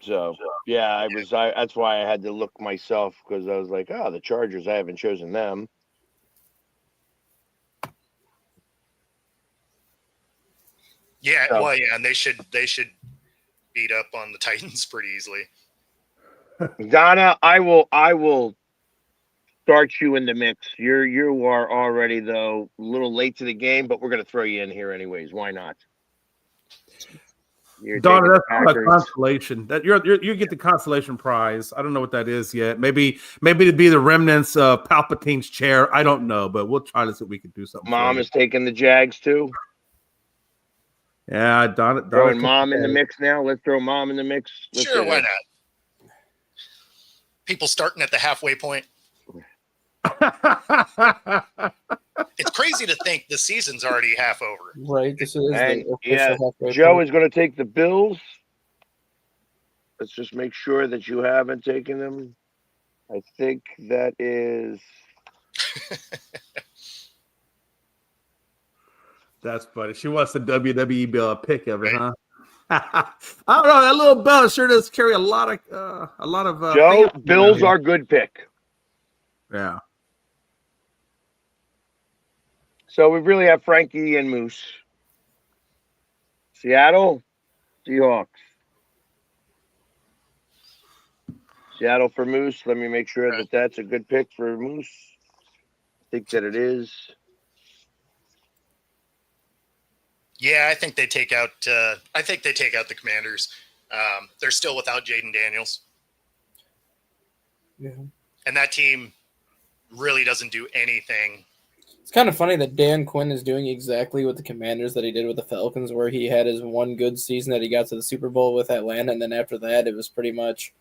So yeah, that's why I had to look myself because I was like, oh, the Chargers, I haven't chosen them. Yeah, Oh. well, yeah, and they should beat up on the Titans pretty easily. Donna, I will start you in the mix. You are already though a little late to the game, but we're gonna throw you in here anyways. Why not? You're Donna, taking the that's not a Packers. consolation. That you get the consolation prize. I don't know what that is yet. Maybe to be the remnants of Palpatine's chair. I don't know, but we'll try to see if we can do something. Mom for is taking the Jags too. you. Yeah, Donna Throwing Mom in the mix now. Let's throw Mom in the mix. Let's Sure, do why it. not? People starting at the halfway point. It's crazy to think the season's already half over. Right. This is And, the official yeah, halfway Joe point. is going to take the Bills. Let's just make sure that you haven't taken them. I think that is. That's funny. She wants the WWE bill pick of it, huh? I don't know. That little bell sure does carry a lot of Joe, fans Bills around here. are good pick. Yeah. So we really have Frankie and Moose. Seattle, Seahawks. Seattle for Moose. Let me make sure that that's a good pick for Moose. I think that it is. Yeah, I think they take out. I think they take out the Commanders. They're still without Jaden Daniels, Yeah. and that team really doesn't do anything. It's kind of funny that Dan Quinn is doing exactly what the Commanders that he did with the Falcons, where he had his one good season that he got to the Super Bowl with Atlanta, and then after that it was pretty much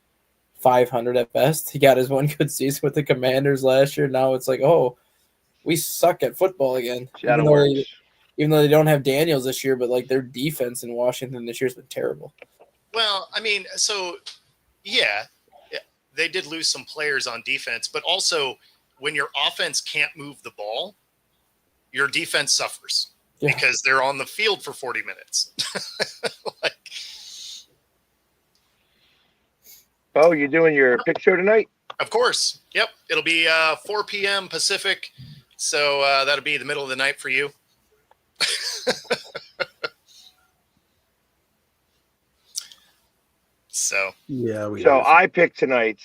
500 at best. He got his one good season with the Commanders last year. Now it's like, oh, we suck at football again. Seattle works. Even though they don't have Daniels this year, but like their defense in Washington this year has been terrible. Well, I mean, so yeah, they did lose some players on defense, but also when your offense can't move the ball, your defense suffers because they're on the field for 40 minutes. Oh, you're doing your pick show tonight? Of course. Yep. It'll be 4 p.m. Pacific. So that'll be the middle of the night for you. So yeah. I picked tonight's.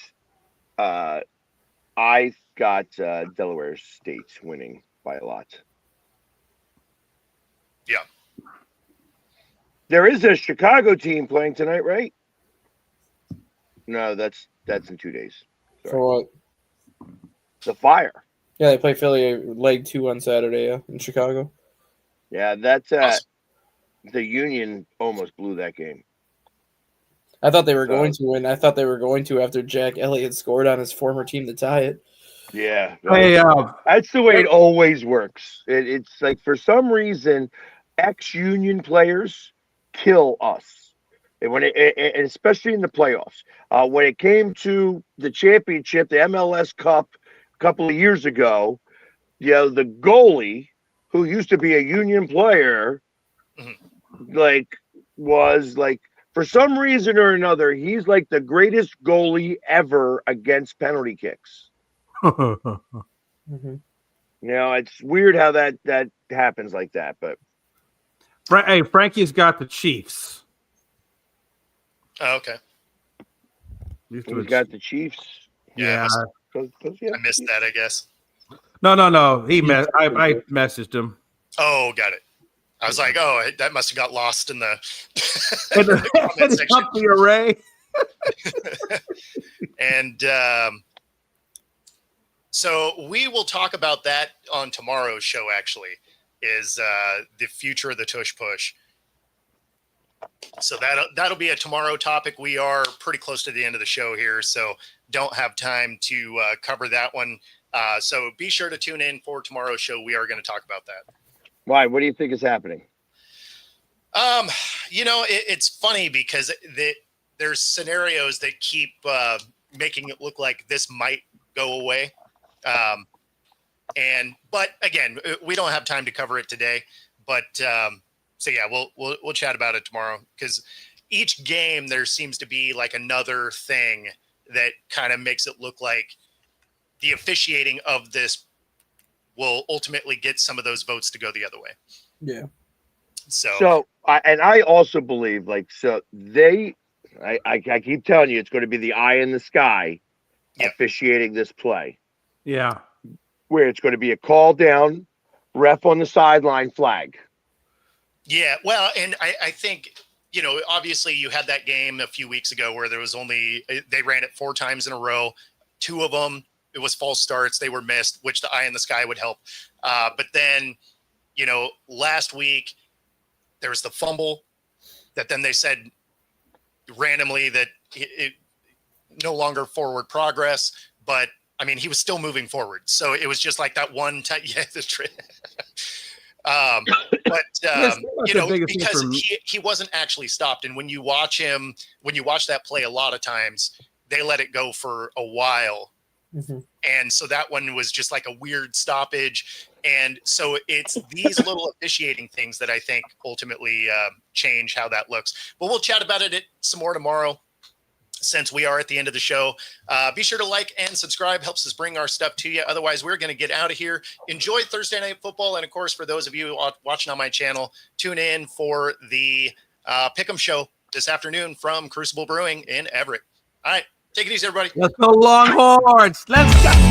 I got Delaware State winning by a lot. Yeah. There is a Chicago team playing tonight, right? No, that's in 2 days. Sorry. For what? The Fire. Yeah, they play Philly leg 2 on Saturday in Chicago. Yeah, that's awesome. The Union almost blew that game. I thought they were going to win. I thought they were going to after Jack Elliott scored on his former team to tie it. Yeah. Hey, that's the way it always works. It's like for some reason, ex-Union players kill us. And and especially in the playoffs. When it came to the championship, the MLS Cup a couple of years ago, the goalie who used to be a Union player, was for some reason or another, he's like the greatest goalie ever against penalty kicks. It's weird how that happens like that, but hey, Frankie's got the Chiefs. Oh, okay. He's got the Chiefs. Yeah. I missed that, I guess. No. I messaged him. Oh, got it. I was like, oh, that must have got lost in the, comment section. The array. And so we will talk about that on tomorrow's show, actually, is the future of the tush push. So that'll be a tomorrow topic. We are pretty close to the end of the show here, so don't have time to cover that one. So be sure to tune in for tomorrow's show. We are going to talk about that. Why? What do you think is happening? It's funny because there's scenarios that keep making it look like this might go away. But again, we don't have time to cover it today, but so yeah, we'll chat about it tomorrow because each game there seems to be like another thing that kind of makes it look like the officiating of this will ultimately get some of those votes to go the other way. Yeah. So I also believe I keep telling you it's going to be the eye in the sky officiating this play. Yeah. Where it's going to be a call down, ref on the sideline, flag. Yeah, well, and I think, obviously you had that game a few weeks ago where there was they ran it 4 times in a row. 2 of them, it was false starts. They were missed, which the eye in the sky would help. But then, last week there was the fumble that then they said randomly that it no longer forward progress, but I mean, he was still moving forward. So it was just like that one time. Yeah, the trick. Because he wasn't actually stopped. And when you watch that play, a lot of times they let it go for a while. Mm-hmm. And so that one was just like a weird stoppage. And so it's these little officiating things that I think ultimately change how that looks. But we'll chat about it some more tomorrow. Since we are at the end of the show, be sure to like and subscribe. Helps us bring our stuff to you. Otherwise, we're going to get out of here. Enjoy Thursday Night Football. And, of course, for those of you watching on my channel, tune in for the Pick'em Show this afternoon from Crucible Brewing in Everett. All right. Take it easy, everybody. Let's go Longhorns. Let's go.